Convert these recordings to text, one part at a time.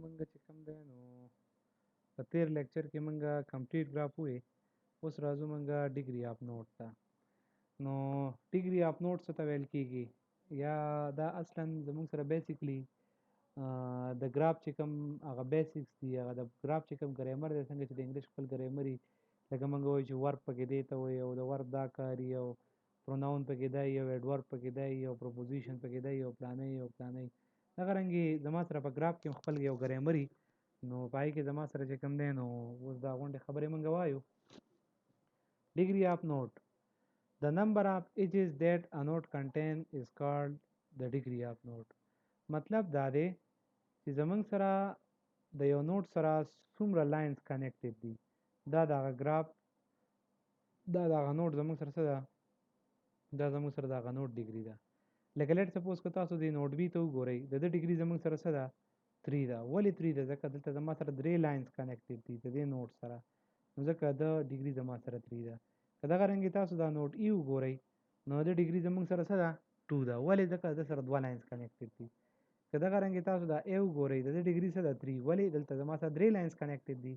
منګه چې کوم دی نو په تیر لیکچر کې منګه کمپلیټ ګراف وې. اوس راځو منګه ډیګري اف نوټ ته. نو ډیګري اف نوټ څه ته ویل کېږي، یا دا اصلا زموږ سره بیسیکلی د ګراف چې کوم هغه بیسکس دي، هغه د ګراف چې کوم ګرامر دی، څنګه چې د انګلیش خپل ګرامري لکه موږ وایو چې ورب پکې دی ته وایي، او د ورب دا کاري، او پروناون پکې دی، او ایډورب پکې دی، او پروپوزیشن پکې دی، او پلانۍ او پلانۍ. دغه رنګې زما سره په ګراف کې خپل یو ګرامري، نو پای کې زما سره چې کوم دی نو اوس دا غونډې خبرې موږ وایو. ډیګري آف نوټ: the number of edges that a note contain is called the degree of note. مطلب دا دی چې زمونږ سره د یو نوټ سره څومره لاینز کنیکټډ دي، دا دغه ګراف، دا دغه نوټ زمونږ سره څه ده، دا زمونږ سره دغه نوټ ډیګري ده. لکه لیټ سپوز که تاسو د نوټ بي ته وګورئ، د دې ډیګري زمونږ سره څه ده، 3 ده. ولې 3 ده؟ ځکه دلته زما سره 3 لاینز کنیکټډ دي د دې نوټ سره، نو ځکه د ډیګري زما سره 3 ده. که دغه رنګې تاسو دا نوټ ای وګورئ، نو د ډیګري زمونږ سره څه ده، 2 ده. ولې؟ ځکه د سره 2 لاینز کنیکټډ دي. که دغه رنګې تاسو دا ای وګورئ، د دې ډیګري څه ده، 3. ولې؟ دلته زما سره 3 لاینز کنیکټډ دي.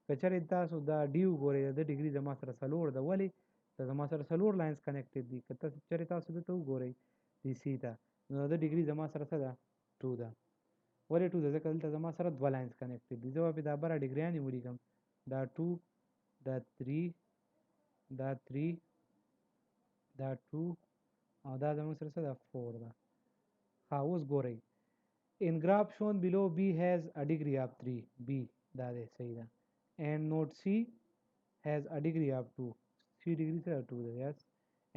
که چېرې تاسو دا ډي وګورئ، د ډیګري زما سره 4 ده. ولې؟ د زما سره 4 لاینز کنیکټډ دي. که چېرې تاسو دلته وګورئ دی سی ته، نو د ډیګري زما سره څه ده، 2 ده. ولې 2 ده؟ ځکه دلته زما سره 2 لاینز کنیکټډ دي. زه به دا بره ډیګریانې ولیکم، دا 2، دا 3، دا 3، دا 2، او دا زموږ سره څه ده، 4 ده. ها اوس ګورئ، in graph shown below B has a degree of 3. B دا دی، صحیح ده. and note C has a degree of 2. C degree څه ده، 2 ده. yes.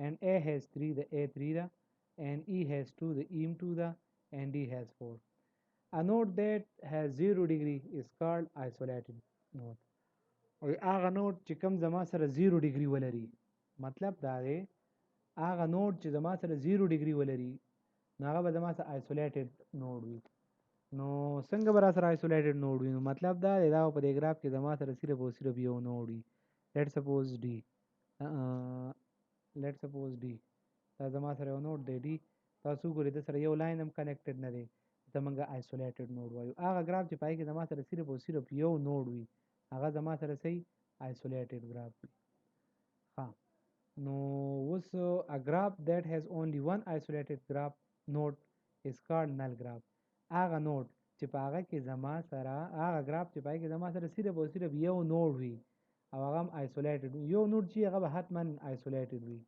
and A has 3. the A 3 ده. and E has 2. the E 2 ده. and D has 4. A note that has 0 degree is called isolated note. او هغه نوټ چې کوم زما سره 0 ډیګري ولري، مطلب دا دی هغه نوټ چې زما سره 0 ډیګري ولري، نو هغه به زما سره آیسولیټډ نوډ وي. نو څنګه به را سره آیسولیټډ نوډ وي؟ نو مطلب دا دی دا په دې ګراف کې زما سره صرف او صرف یو نوډ وي. لیټ سپوز ډي، لیټ سپوز ډي، دا زما سره یو نوډ دی ډي. تاسو ګورئ د سره یو لاین هم کنیکټډ نه دی، ته موږ آیسولیټډ نوډ وایو. هغه ګراف چې پای کې زما سره صرف او صرف یو نوډ وي، هغه زما سره صحیح isolated graph وي. ها نو اوس a graph that has only one isolated graph node is called null graph. هغه نوډ چې په هغه کې زما سره، هغه ګراف چې پای کې زما سره صرف او صرف یو نوډ وي او هغه هم isolated وي. یو نوډ چې هغه به حتما isolated وي.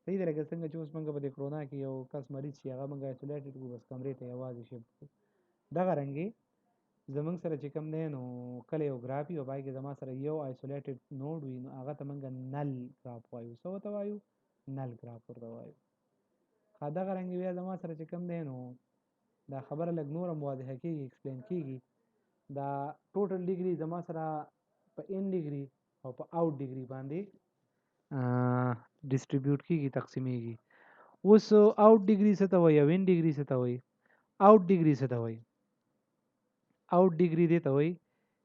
صحیح ده. لکه څنګه چې اوس موږ په دې کرونا کې یو کس مریض شي، هغه موږ isolated کړو، بس کمرې ته یوازې شفت کړو. دغه رنګې زمونږ سره چې کوم دی نو کله یو ګراف وي او پای کې زما سره یو آیسولیټډ نوډ وي، نو هغه ته موږ نل ګراف وایو. څه ورته وایو؟ نل ګراف ورته وایو. ښه دغه رنګې بیا زما سره چې کوم دی نو دا خبره لږ نور هم واضحه کېږي، ایکسپلین کېږي. دا ټوټل ډیګري زما سره په ان ډیګري او په آوټ ډیګري باندې ډسټریبیوټ کېږي، تقسیمېږي. اوس آوټ ډیګري څه ته وایي او ان ډیګري څه ته وایي؟ آوټ ډیګري څه ته وایي؟ آوټ ډیګري دې ته وایي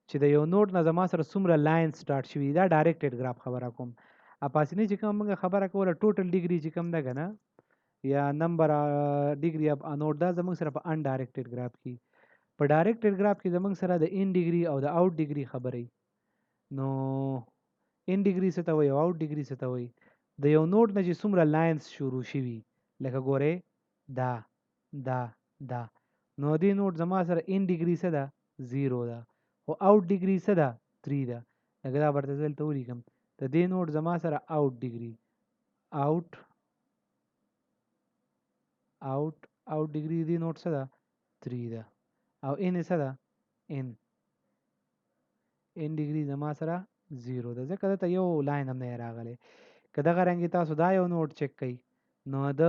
چې د یو نوټ نه زما سره څومره لاین سٹارټ شوي. دا ډایرکټډ ګراف خبره کوم. اپاسینې چې کوم موږ خبره کوله ټوټل ډیګري چې کوم ده که نه، یا نمبر ډیګري اف ا نوټ، دا زموږ سره په ان ډایرکټډ ګراف کې. په ډایرکټډ ګراف کې زموږ سره د ان ډیګري او د آوټ ډیګري خبرې. نو ان ډیګري څه ته وایي او آوټ ډیګري څه ته وایي؟ د یو نوټ نه چې څومره لاینز شروع شوي، لکه ګورئ دا دا دا، نو دې نوټ زما سره ان ډیګري څه ده، 0 ده. او آوټ ډیګري څه ده، 3 ده. لکه دا ورته دلته ولیکم، د دې نوټ زما سره آوټ ډیګري، آوټ ډیګري دې نوټ څه ده، 3 ده. او ان څه ده، ان ډیګري زما سره 0 ده، ځکه دلته یو لاین هم نه راغلی. که دغه رنګې تاسو دا یو نوټ چک کړئ، نو د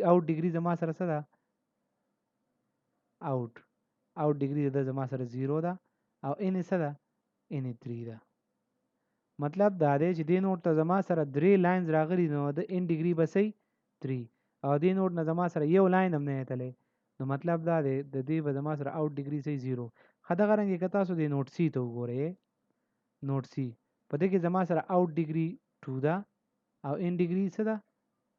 آوټ ډیګري زما سره څه ده، آوټ ډیګري د زما سره 0 ده. او ان څه ده، ان 3 ده. مطلب دا دی چې دې نوټ ته زما سره 3 لاینز راغلي، نو د ان ډیګري به صحیح 3. او دې نوټ نه زما سره یو لاین هم نه ایتلی، نو مطلب دا دی د دې به زما سره آوټ ډیګري صحیح 0. ښه دغه رنګې که تاسو دې نوټ سی ته وګورئ، نوټ سی په دې کې زما سره آوټ ډیګري 2 ده او ان ډیګري څه ده،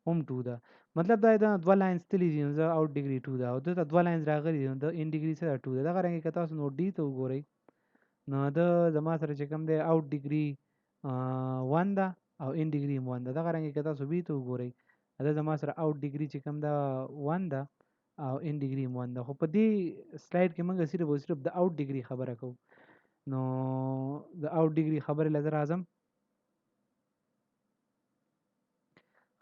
هم 2 ده. مطلب دا د دوه لاینز تللی دي نو د اوټ ډیګري 2 ده او دلته دوه لاینز راغلي دي نو د ان ډیګري څه ده 2 ده. دغه رنګې که تاسو نو ډي ته وګورئ نو زما سره چې کوم دی اوټ ډیګري 1 ده او ان ډیګري 1 ده. دغه رنګې که تاسو بي ته وګورئ دا زما سره اوټ ډیګري چې کوم ده 1 ده او ان ډیګري 1 ده. خو په دې سلایډ کې موږ صرف او صرف د اوټ ډیګري خبره کوو. نو د اوټ ډیګري خبرې لزر اعظم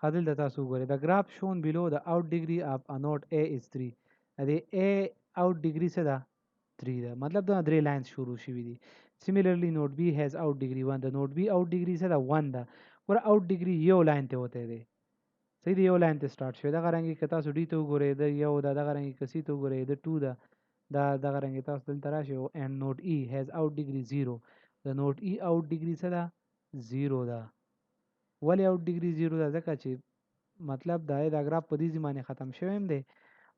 خادل د تاسو وګورئ د graph shown below the out degree of a node A is 3. د A out degree څه ده 3 ده مطلب دا درې لاینز شروع شوي دي. similarly node B has out degree 1. د node B out degree څه ده 1 ده. ګوره out degree یو لاین ته وته دی صحیح دی یو لاین ته سٹارټ شوی. دغه رنګې که تاسو ډي ته وګورئ د یو ده دغه رنګې که سی ته وګورئ د 2 ده دغه رنګې تاسو دلته راشئ and node E has out degree 0. د node E out degree څه ده 0 ده. ولې اوټ ډیګري 0 ده ځکه چې مطلب دا دی دا ګراف په دې زمانه ختم شوی دی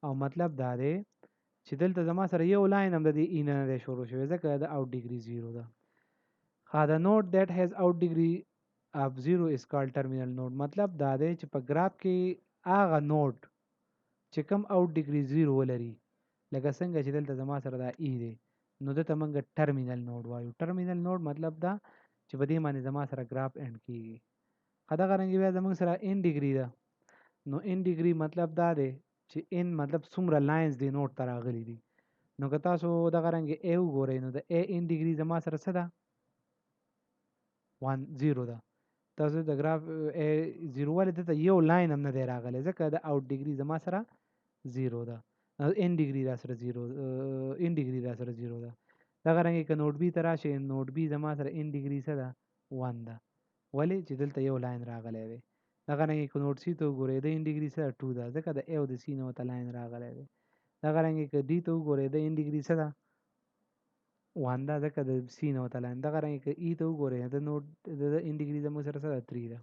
او مطلب دا دی چې دلته زما سره یو لاین هم د دې ای نه دی شروع شوی ځکه د اوټ ډیګري 0 ده. the node that has out degree of 0 is called terminal node. مطلب دا دی چې په ګراف کې هغه نوډ چې کوم اوټ ډیګري 0 ولري لکه څنګه چې دلته زما سره دا ای دی نو دته موږ ټرمینل نوډ وایو. ټرمینل نوډ مطلب دا چې په دې باندې زما سره ګراف اند کیږي. دغه رنګ بیا زموږ سره ان ډیګري ده نو ان ډیګري مطلب دا دی چې ان مطلب څومره لاینز دی نوټ ته راغلي دي. نو که تاسو دغه رنګ ا وګورئ نو د ا ان ډیګري زما سره څه ده 1 0 ده. تاسو د ګراف ا 0 ولې دته یو لاین هم نه دی راغلی ځکه د اوټ ډیګري زما سره 0 ده. ان ډیګري را سره 0 ان ډیګري را سره 0 ده. دغه رنګ ک نوټ بي ته راشي نوټ بي زما سره ان ډیګري څه ده 1 ده. ولې چې دلته یو لاین راغلی دی. دغه رنګ ک نوټ سی ته وګورئ د ان ډیګري سره 2 ده ځکه د ا او د سی نو ته لاین راغلی دی. دغه رنګ ک ډي ته وګورئ د ان ډیګري څه ده 1 ده ځکه د سی نو ته لاین. دغه رنګ ک ای ته وګورئ د نوټ د ان ډیګري زموږ سره څه ده 3 ده.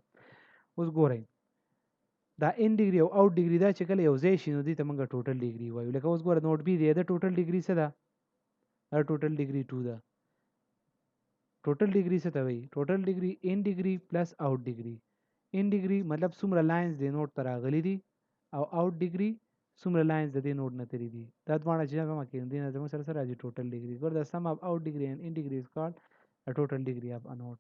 اوس ګورئ دا ان ډیګري او اوټ ډیګري دا چې کله یو ځای شي نو دې ته موږ ټوټل ډیګري وایو. لکه اوس ګوره نوټ بي دی د ټوټل ډیګري څه ده دا ټوټل ډیګري 2 ده. ټوټل ډیګري څه ته وایي ټوټل ډیګري ان ډیګري پلس اوټ ډیګري. ان ډیګري مطلب څومره لاینز د نوټ ته راغلي دي او اوټ ډیګري څومره لاینز د دې نوټ نه تیري دي. دا دواړه چې جمع کړئ نو دې نه زموږ سره سره راځي ټوټل ډیګري. ګوره د سم اف اوټ ډیګري اینډ ان ډیګري از کالډ د ټوټل ډیګري اف ا نوټ.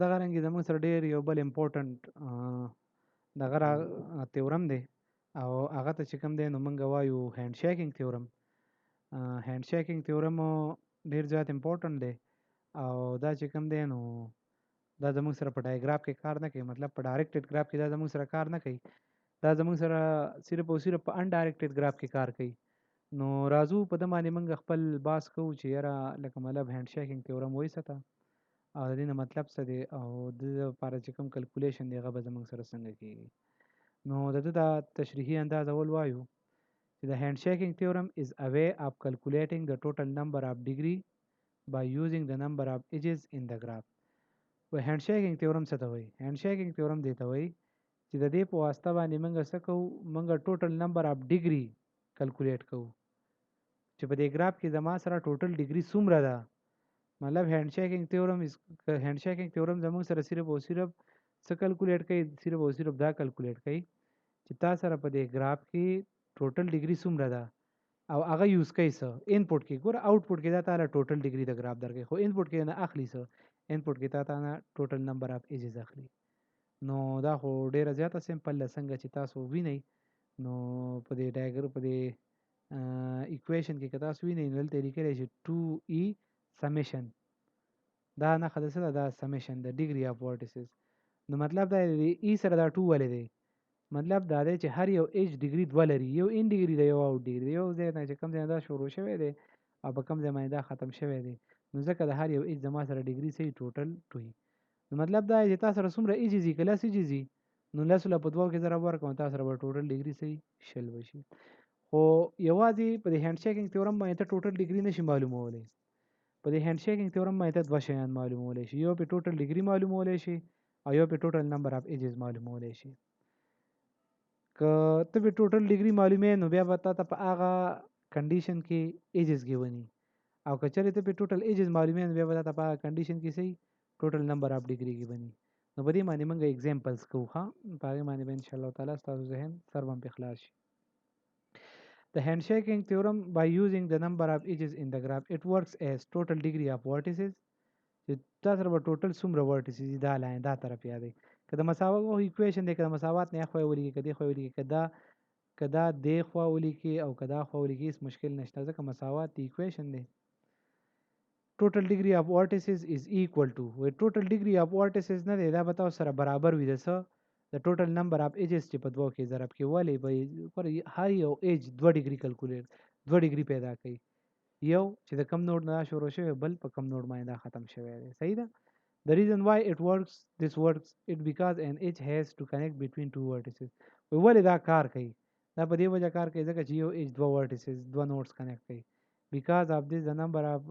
دغه رنګې زموږ سره ډېر یو بل امپورټنټ دغه تیورم دی او هغه ته چې کوم دی نو موږ وایو هینډ شیکینګ تیورم. هینډ شیکینګ تیورم ډېر زیات امپورټنټ دی او دا چې کوم دی نو دا زموږ سره په ډایګراف کې کار نه کوي. مطلب په ډایرکټډ ګراف کې دا زموږ سره کار نه کوي. دا زموږ سره صرف او صرف په ان ډایرکټډ ګراف کې کار کوي. نو راځو په د باندې موږ خپل باس کوو چې یاره لکه مطلب هینډ شیکینګ تیورم وایي څه ته او د دې نه مطلب څه دی او د لپاره چې کوم کلکولیشن دی هغه به زموږ سره څنګه کېږي. نو د دې دا تشریحي انداز اول وایو چې the handshaking theorem is a way of calculating the total number of degree by using the number of edges in the graph. و handshaking theorem څه ته وایي handshaking theorem دی ته وایي چې د دې په واسطه باندې موږ څه کوو موږ ټوټل نمبر اف ډیګري کلکولیټ کوو چې په دې ګراف کې زما سره ټوټل ډیګري څومره ده. مطلب handshaking theorem زموږ سره صرف او صرف څه کلکولیټ کوي صرف او صرف دا کلکولیټ کوي چې تا سره په دې ګراف کې ټوټل ډیګري څومره ده او هغه یوز کوي څه انپوټ کې. ګوره آوټپوټ کې دا تعالی ټوټل ډیګري د ګراف درکوي خو انپوټ کې نه اخلي څه انپوټ کې تا نه ټوټل نمبر اف ایجز اخلي. نو دا خو ډیره زیاته سمپل ده څنګه چې تاسو وینئ نو په دې ډایګرام په دې ایکویشن کې که تاسو وینئ نو دلته لیکلی چې 2e سمیشن دا نه خدای سره دا سمیشن د ډیګري اف ورټیسز. نو مطلب دا دی ای سره دا 2 ولې دی مطلب دا دی چې هر یو ایج ډیګري دوه لري یو ان ډیګري دی یو اوټ ډیګري یو ځای نه چې کوم ځای دا شروع شوی دی او په کوم ځای باندې دا ختم شوی دی نو ځکه د هر یو ایج زما سره ډیګري صحیح ټوټل 2 نو مطلب دا چې تاسو سره څومره ایجز یې کله ایجز یې نو لاسو له په دوه کې ضرب ورکوم تاسو سره به ټوټل ډیګري صحیح شل وشي. خو یوازې په دې هینډ شیکینګ تیورم باندې ته ټوټل ډیګري نشي معلومولی. په دې هینډ شیکینګ تیورم باندې ته دوه شیان معلومولی شي یو په ټوټل ډیګري معلومولی شي او یو په ټوټل نمبر اف ایجز معلومولی شي. که ته په ټوټل ډیګري معلومې نو بیا به تاسو په هغه کنډیشن کې ایجز کې ونی او که چېرې ته په ټوټل ایجز معلومې نو بیا به تاسو په هغه کنډیشن کې صحیح ټوټل نمبر اف ډیګري کې بني. نو نو په دې باندې موږ اگزامپلز کوو ها په هغې باندې به انشاءالله تعالی ستاسو ذهن سر به هم پرې خلاص شي. The handshaking theorem by using the number of edges in the graph it works as total degree of vertices چې تا سره به ټوټل څومره ورټیسز دي دا لاین دا طرف یادوي که د مساوات ایکویشن دی که د مساوات نه خوا ولیکي که دې خوا ولیکي که دا دې خوا ولیکي او که دا خوا ولیکي هېڅ مشکل نشته ځکه مساوات د ایکویشن دی. total degree of vertices is equal to وی total degree of vertices نه دی دا به تاسو سره برابر وي د څه د total number of edges چې په دوو کې ضرب کې ولې به هر یو ایج 2 ډیګري کلکولیټ 2 ډیګري پیدا کوي یو چې د کم نوډ نه شروع شوی بل په کم نوډ باندې دا ختم شوی دی صحیح ده. The reason why it works this works it because an edge has to connect between two vertices ولې دا کار کوي دا په دې وجه کار کوي ځکه چې یو ایج 2 vertices 2 nodes connect کوي. Because of this the number of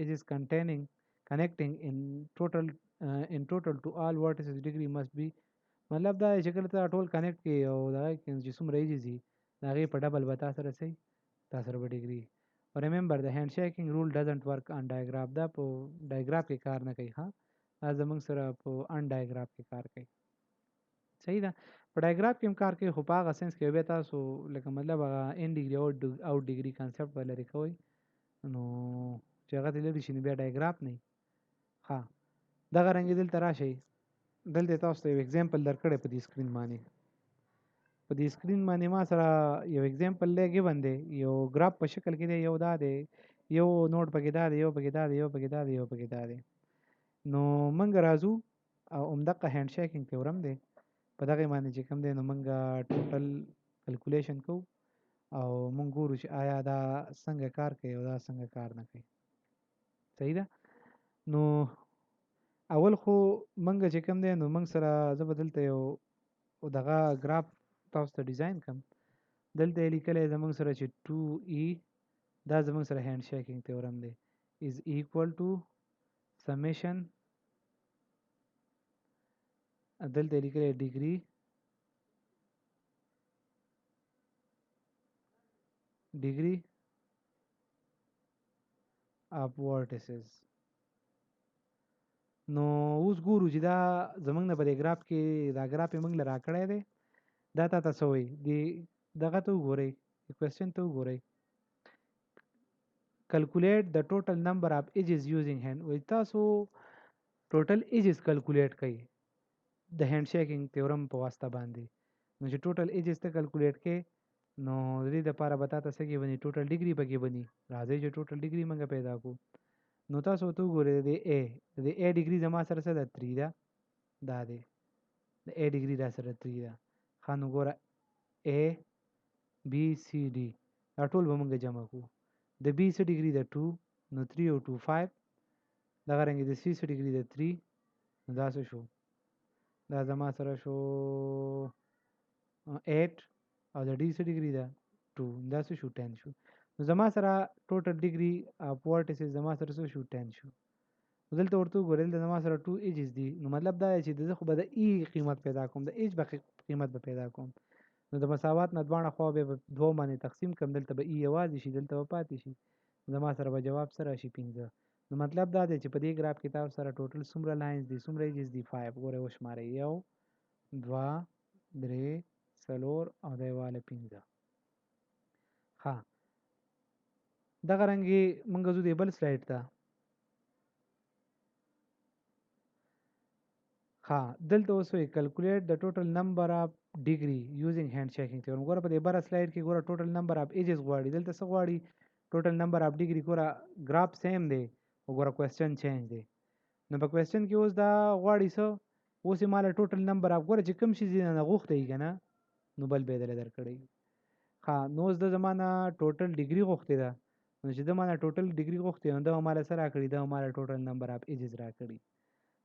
edges connecting in total to all vertices degree must be مطلب دا چې کله ته ټول کنیکټ کې او دا چې څومره ایجز دي د هغې په ډبل به تا سره صحیح تا سره به ډیګري. remember the handshaking rule doesn't work on diagram دا په ډایګراف کې کار نه کوي ها دا زموږ سره په ان ډایګراف کې کار کوي صحیح ده. په ډایګراف کې هم کار کوي خو په هغه سنس کې بیا تاسو لکه مطلب هغه ان ډیګري اوټ ډیګري کانسپټ به لرې کوئ نو چې هغه ته لرې شي نو بیا ډایګراف نه ښه دغه رنګې دلته راشئ دلته تاسو ته یو اگزامپل درکړی په دې سکرین باندې ما سره یو اگزامپل لګي باندې یو ګراف په شکل کې دی یو دا دی یو نوٹ پکې دا دی یو پکې دا دی یو پکې دا دی یو پکې دا دی نو موږ راځو او همدغه هینډ شیکینګ تیورم دی په دغه باندې چې کوم دی نو موږ ټوټل کیلکولیشن کوو او موږ ګورو چې آیا دا څنګه کار کوي او دا څنګه کار نه کوي صحیح ده. نو اول خو منګه چې کوم دی نو منګ سره زه به دلته یو دغه ګراف تاسو ته ډیزاین کړم دلته یې لیکلی زموږ سره چې 2e دا زموږ سره هینډ شیکینګ تیورم دی is equal to summation دلته یې لیکلی degree of vertices. نو اوس ګورو چې دا زمونږ نه په دې ګراف کې دا ګراف یې موږ له راکړی دی دا تا ته څه وایي دغه ته وګورئ کوېسچن ته وګورئ calculate the total number of edges using hand وایي تاسو ټوټل edges کلکولیټ کوئ د هینډ شیکینګ تیورم په واسطه باندې نو چې ټوټل edges ته کلکولیټ کې نو د دې دپاره به تا ته څه کې بني ټوټل ډیګري پکې بني راځئ چې ټوټل ډیګري موږ پیدا کړو نو تاسو ته وګورئ د A ډیګري زما سره څه ده 3 ده دا دی د A ډیګري دا سره 3 ده ښه نو ګوره A B C D دا ټول به موږ جمع کړو د B څه ډیګري ده 2 نو 3 او 2 5 دغه رنګې د C څه ډیګري ده 3 نو دا څه شو دا زما سره شو 8 او د D څه ډیګري ده 2 دا څه شو 10 شو نو زما سره ټوټل ډیګري اف ورټیسز زما سره څه شو 10 شو دلته ورته وګورئ دلته زما سره 2 ایجز دي نو مطلب دا دی چې زه خو به د ای قیمت پیدا کوم د ایج به قیمت به پیدا کوم نو د مساوات نه دواړه خوا به دوه باندې تقسیم کړم دلته به ای یوازې شي دلته به پاتې شي زما سره به جواب سره شي 15 نو مطلب دا دی چې په دې ګراف کې تاسو سره ټوټل څومره لاینز دي څومره ایجز دي 5 ګوره وشمارئ 1 2 3 4 او د یواله 15 ها دغه رنګې موږ زو دی بل سلایډ ته ها دلته اوس وی کیلکولیټ د ټوټل نمبر اف ډیګري یوزینګ هینډ شیکینګ تیورم ګوره په دې بره سلایډ کې ګوره ټوټل نمبر اف ایجز غواړي دلته څه غواړي ټوټل نمبر اف ډیګري ګوره ګراف سیم دی او ګوره کوېسچن چینج دی نو په کوېسچن کې اوس دا غواړي څه اوس یې ماله ټوټل نمبر اف ګوره چې کوم شي نه غوښتی که نه نو بل به یې دله درکړی ها نو اوس د زمانه ټوټل ډیګري غوښتې ده نو چې د ماله ټوټل ډیګري غوښتې نو دا ماله څه راکړي دا ماله ټوټل نمبر اف ایجز راکړي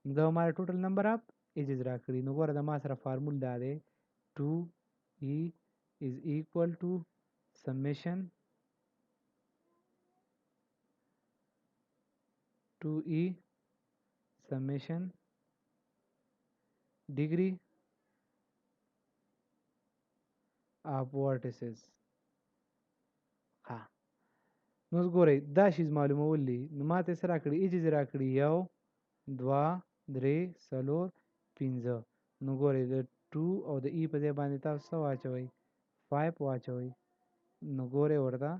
نو دا ماله ټوټل نمبر اف ایجز راکړي نو ګوره د ما سره فارمول دا دی 2e is equal to summation 2e summation degree of vertices ها نو ګورئ دا شیز معلومول دي نو ماته سره راکړي ایجز راکړي 1 2 3 4 15. نو ګورئ د 2 او د ای په ځای باندې تاسو څه واچوئ 5 واچوئ. نو ګورئ ورته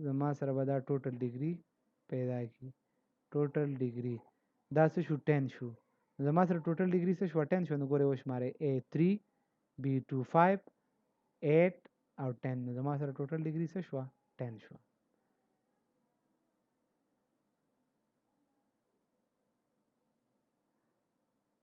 زما سره به دا ټوټل ډیګري پیدا کړي. ټوټل ډیګري دا څه شو 10 شو. زما سره ټوټل ډیګري څه شو 10 شو. نو ګورئ وشمارئ A3 B2 5 8 او 10. نو زما سره ټوټل ډیګري څه شو 10 شو.